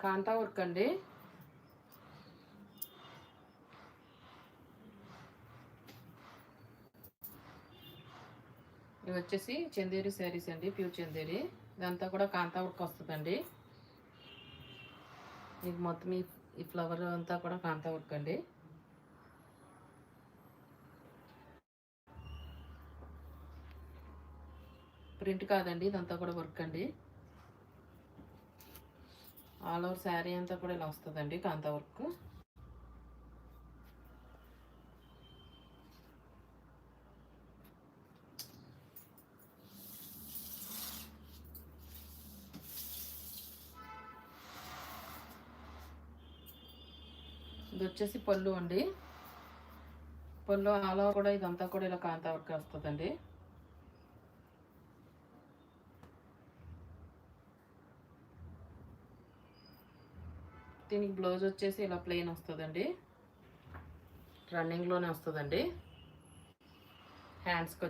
కాంతా work అండి. ఇవి వచ్చేసి చందేరి శారీస్ అండి, ప్యూర్ చందేరి. ఇదంతా కూడా కాంతా వర్క్ వస్తుందండి. ఇది మొత్తం ఈ ఫ్లవర్ అంతా కూడా కాంతా వర్క్ అండి. ప్రింట్ కాదండి, ఇదంతా కూడా వర్క్ అండి. ఆల్ ఓవర్ శారీ అంతా కూడా ఇలా వస్తుందండి కాంతా వర్క్. ఇది వచ్చేసి పళ్ళు అండి. పళ్ళు ఆల్ ఓవర్ కూడా ఇదంతా కూడా ఇలా కాంతా వర్క్ వస్తుందండి. దీనికి బ్లౌజ్ వచ్చేసి ఇలా ప్లెయిన్ వస్తుందండి, రన్నింగ్లోనే వస్తుందండి. హ్యాండ్స్కి